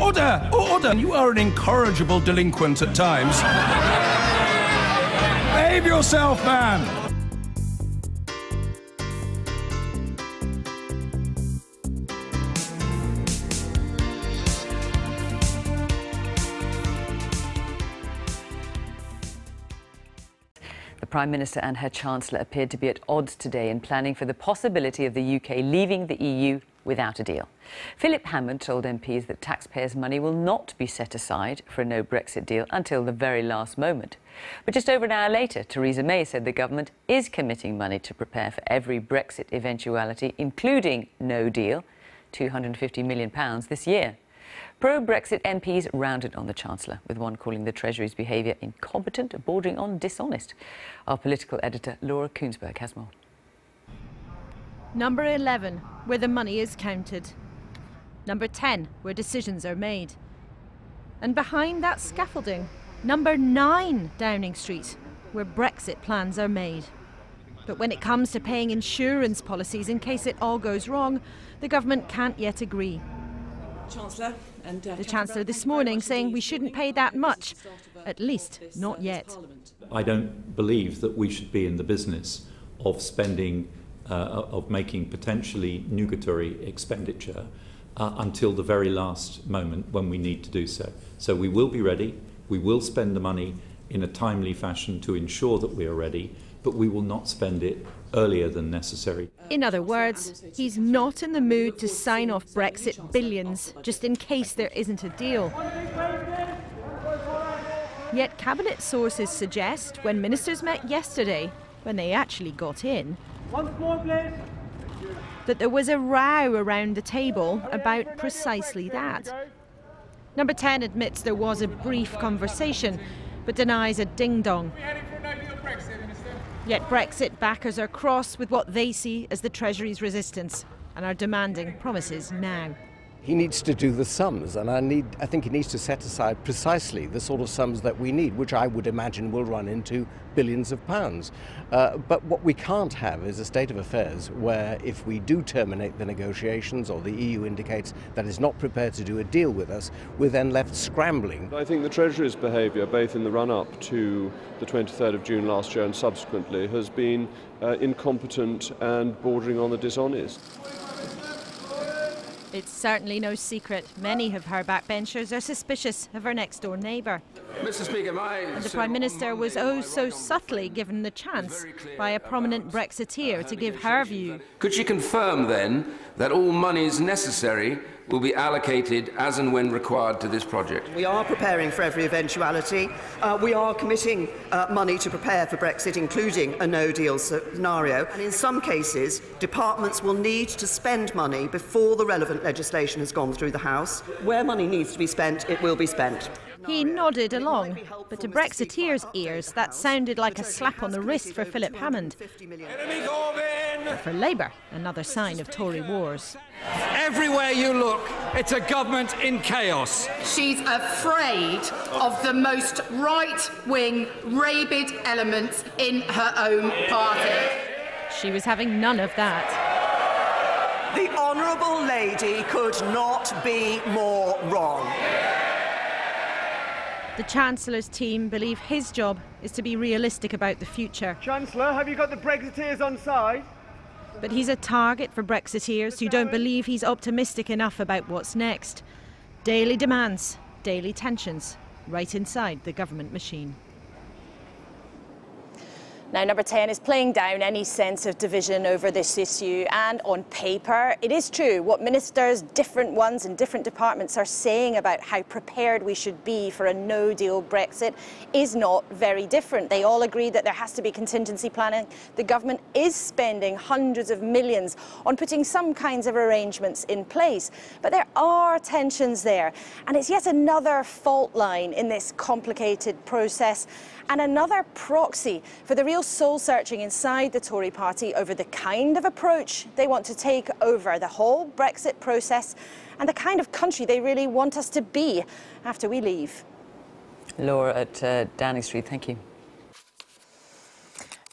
Order! Order! You are an incorrigible delinquent at times. Behave yourself, man! The Prime Minister and her Chancellor appeared to be at odds today in planning for the possibility of the UK leaving the EU without a deal. Philip Hammond told MPs that taxpayers' money will not be set aside for a no-Brexit deal until the very last moment. But just over an hour later, Theresa May said the government is committing money to prepare for every Brexit eventuality, including no deal, £250 million this year. Pro-Brexit MPs rounded on the Chancellor, with one calling the Treasury's behaviour incompetent, bordering on dishonest. Our political editor, Laura Koonsberg, has more. Number 11, where the money is counted. Number 10, where decisions are made. And behind that scaffolding, number 9 Downing Street, where Brexit plans are made. But when it comes to paying insurance policies in case it all goes wrong, the government can't yet agree. Chancellor and the Chancellor this morning saying we shouldn't pay that much, at least not yet. I don't believe that we should be in the business of spending, of making potentially nugatory expenditure until the very last moment when we need to do so. So we will be ready, we will spend the money in a timely fashion to ensure that we are ready, but we will not spend it earlier than necessary. In other words, he's not in the mood to sign off Brexit billions just in case there isn't a deal. Yet cabinet sources suggest when ministers met yesterday, when they actually got in, that there was a row around the table about precisely that. Number 10 admits there was a brief conversation, but denies a ding-dong. Yet Brexit backers are cross with what they see as the Treasury's resistance and are demanding promises now. He needs to do the sums, and I think he needs to set aside precisely the sort of sums that we need, which I would imagine will run into billions of pounds. But what we can't have is a state of affairs where if we do terminate the negotiations or the EU indicates that it's not prepared to do a deal with us, we're then left scrambling. I think the Treasury's behaviour, both in the run-up to the 23rd of June last year and subsequently, has been incompetent and bordering on the dishonest. It's certainly no secret. Many of her backbenchers are suspicious of her next-door neighbour. Mr. Speaker, and the Prime Minister was oh so subtly given the chance by a prominent Brexiteer to give her view. Could she confirm then that all monies necessary will be allocated as and when required to this project? We are preparing for every eventuality. We are committing money to prepare for Brexit, including a no-deal scenario. And in some cases, departments will need to spend money before the relevant legislation has gone through the House. Where money needs to be spent, it will be spent. He nodded along, but to Brexiteers' ears, that sounded like a slap on the wrist for Philip Hammond. But for Labour, another sign of Tory wars. Everywhere you look, it's a government in chaos. She's afraid of the most right-wing, rabid elements in her own party. She was having none of that. The Honourable Lady could not be more wrong. The Chancellor's team believe his job is to be realistic about the future. Chancellor, have you got the Brexiteers on side? But he's a target for Brexiteers who don't believe he's optimistic enough about what's next. Daily demands, daily tensions, right inside the government machine. Now, number 10 is playing down any sense of division over this issue, and on paper, it is true what ministers, different ones in different departments, are saying about how prepared we should be for a no-deal Brexit is not very different. They all agree that there has to be contingency planning. The government is spending hundreds of millions on putting some kinds of arrangements in place, but there are tensions there, and it's yet another fault line in this complicated process, and another proxy for the real soul-searching inside the Tory party over the kind of approach they want to take over the whole Brexit process and the kind of country they really want us to be after we leave. Laura at Downing Street, thank you.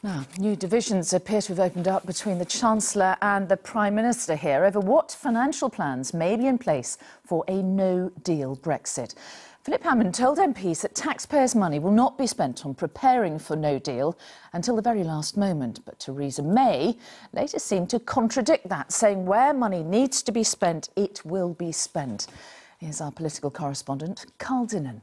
Now, new divisions appear to have opened up between the Chancellor and the Prime Minister here over what financial plans may be in place for a no-deal Brexit. Philip Hammond told MPs that taxpayers' money will not be spent on preparing for no deal until the very last moment. But Theresa May later seemed to contradict that, saying where money needs to be spent, it will be spent. Here's our political correspondent, Carl Dinnan.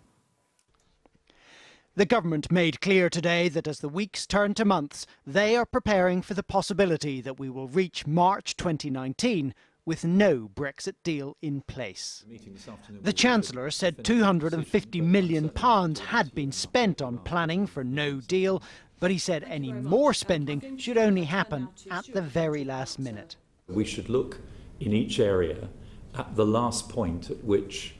The government made clear today that as the weeks turn to months, they are preparing for the possibility that we will reach March 2019 with no Brexit deal in place. The Chancellor said £250 million had been spent on planning for no deal, but he said any more spending should only happen at the very last minute. We should look in each area at the last point at which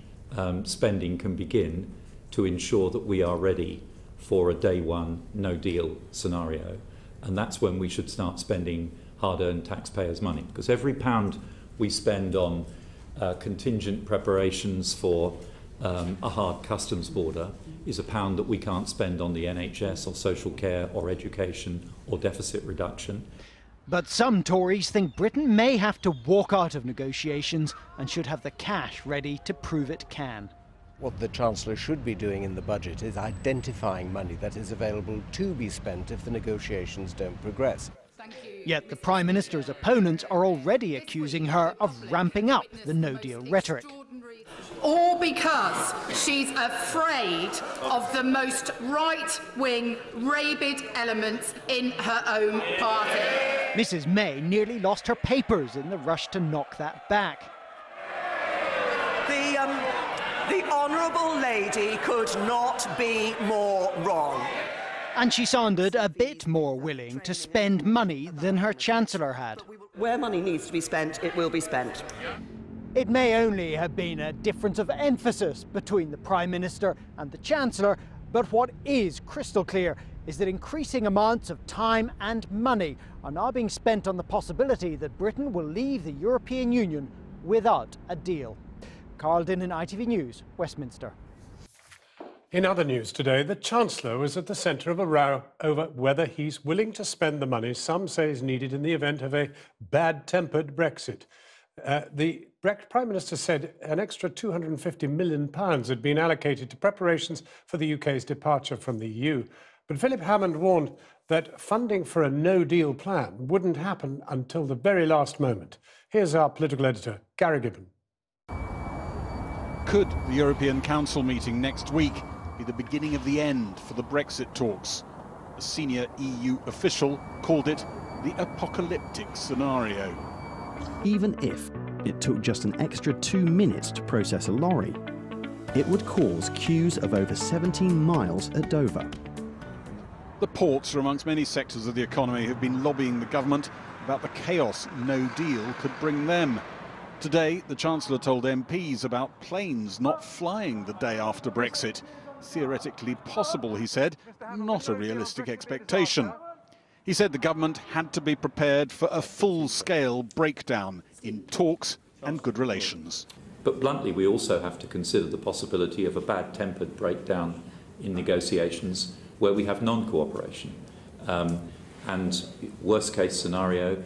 spending can begin to ensure that we are ready for a day one no deal scenario, and that's when we should start spending hard-earned taxpayers' money, because every pound we spend on contingent preparations for a hard customs border is a pound that we can't spend on the NHS or social care or education or deficit reduction. But some Tories think Britain may have to walk out of negotiations and should have the cash ready to prove it can. What the Chancellor should be doing in the budget is identifying money that is available to be spent if the negotiations don't progress. Yet the Prime Minister's opponents are already accusing her of ramping up the no-deal rhetoric. All because she's afraid of the most right-wing, rabid elements in her own party. Mrs May nearly lost her papers in the rush to knock that back. The Honourable Lady could not be more wrong. And she sounded a bit more willing to spend money than her Chancellor had. Where money needs to be spent, it will be spent. It may only have been a difference of emphasis between the Prime Minister and the Chancellor, but what is crystal clear is that increasing amounts of time and money are now being spent on the possibility that Britain will leave the European Union without a deal. Carl Dinnan, ITV News, Westminster. In other news today, the Chancellor was at the centre of a row over whether he's willing to spend the money some say is needed in the event of a bad-tempered Brexit. The Prime Minister said an extra £250 million had been allocated to preparations for the UK's departure from the EU. But Philip Hammond warned that funding for a no-deal plan wouldn't happen until the very last moment. Here's our political editor, Gary Gibbon. Could the European Council meeting next week be the beginning of the end for the Brexit talks? A senior EU official called it the apocalyptic scenario. Even if it took just an extra 2 minutes to process a lorry, it would cause queues of over 17 miles at Dover. The ports are amongst many sectors of the economy who've been lobbying the government about the chaos no deal could bring them. Today, the Chancellor told MPs about planes not flying the day after Brexit. Theoretically possible, he said, not a realistic expectation. He said the government had to be prepared for a full-scale breakdown in talks and good relations. But bluntly, we also have to consider the possibility of a bad-tempered breakdown in negotiations where we have non-cooperation. And worst-case scenario,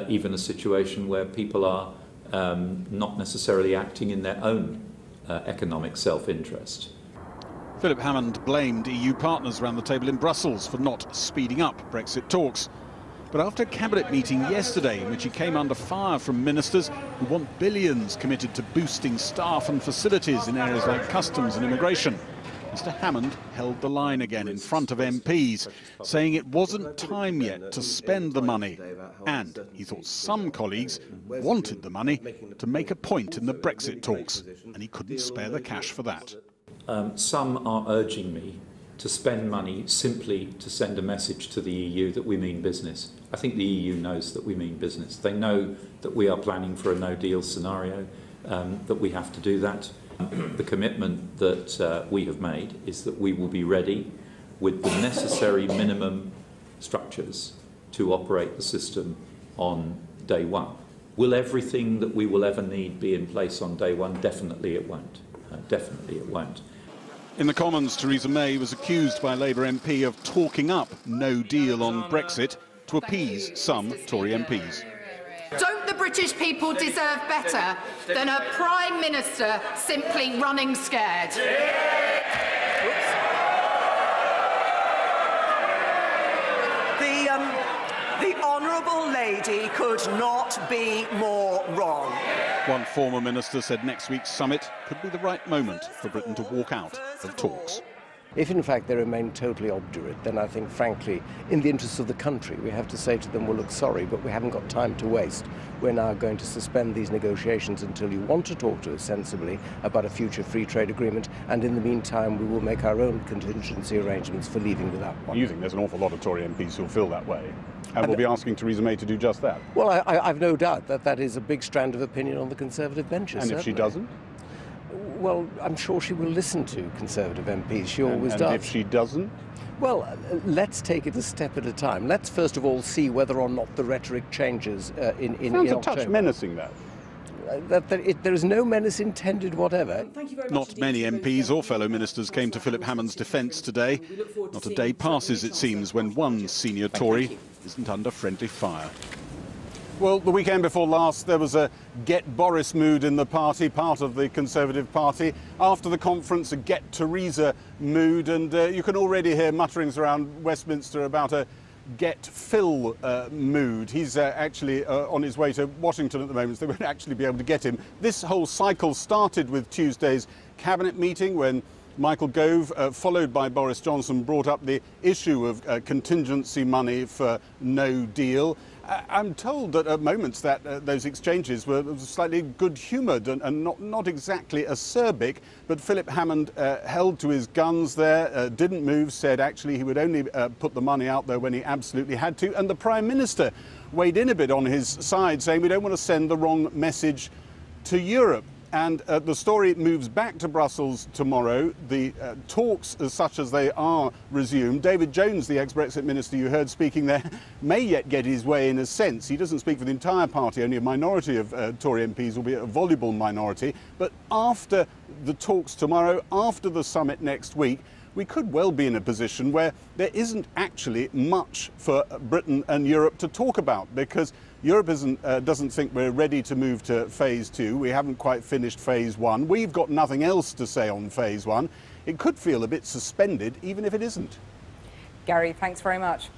even a situation where people are not necessarily acting in their own economic self-interest. Philip Hammond blamed EU partners around the table in Brussels for not speeding up Brexit talks. But after a cabinet meeting yesterday in which he came under fire from ministers who want billions committed to boosting staff and facilities in areas like customs and immigration, Mr Hammond held the line again in front of MPs, saying it wasn't time yet to spend the money. And he thought some colleagues wanted the money to make a point in the Brexit talks, and he couldn't spare the cash for that. Some are urging me to spend money simply to send a message to the EU that we mean business. I think the EU knows that we mean business. They know that we are planning for a no-deal scenario, that we have to do that. The commitment that we have made is that we will be ready with the necessary minimum structures to operate the system on day one. Will everything that we will ever need be in place on day one? Definitely it won't. Definitely it won't. In the Commons, Theresa May was accused by Labour MP of talking up no deal on Brexit to appease some Tory MPs. Don't the British people deserve better than a Prime Minister simply running scared? The Honourable Lady could not be more wrong. One former minister said next week's summit could be the right moment for Britain to walk out of talks. If in fact they remain totally obdurate, then I think, frankly, in the interests of the country, we have to say to them, well, look, sorry, but we haven't got time to waste. We're now going to suspend these negotiations until you want to talk to us sensibly about a future free trade agreement, and in the meantime, we will make our own contingency arrangements for leaving without one. You think there's an awful lot of Tory MPs who'll feel that way, and will be asking Theresa May to do just that? Well, I've no doubt that that is a big strand of opinion on the Conservative benches. And if she doesn't? Well, I'm sure she will listen to Conservative MPs. She always does. And if she doesn't? Well, let's take it a step at a time. Let's first of all see whether or not the rhetoric changes in Sounds October. a touch menacing, that. There is no menace intended whatever. Not many MPs or fellow ministers came to Philip Hammond's defence today. Not a day passes, it seems, when one senior Tory isn't under friendly fire. Well, the weekend before last, there was a Get Boris mood in the party, part of the Conservative Party. After the conference, a Get Theresa mood, and you can already hear mutterings around Westminster about a Get Phil mood. He's actually on his way to Washington at the moment, so they won't actually be able to get him. This whole cycle started with Tuesday's cabinet meeting when Michael Gove, followed by Boris Johnson, brought up the issue of contingency money for no deal. I'm told that at moments that those exchanges were slightly good-humoured and not exactly acerbic, but Philip Hammond held to his guns there, didn't move, said actually he would only put the money out there when he absolutely had to, and the Prime Minister weighed in a bit on his side, saying we don't want to send the wrong message to Europe. And the story moves back to Brussels tomorrow. The talks, such as they are, resumed. David Jones, the ex-Brexit minister you heard speaking there, may yet get his way in a sense. He doesn't speak for the entire party. Only a minority of Tory MPs will be a voluble minority. But after the talks tomorrow, after the summit next week, we could well be in a position where there isn't actually much for Britain and Europe to talk about, because Europe doesn't think we're ready to move to phase 2. We haven't quite finished phase 1. We've got nothing else to say on phase 1. It could feel a bit suspended, even if it isn't. Gary, thanks very much.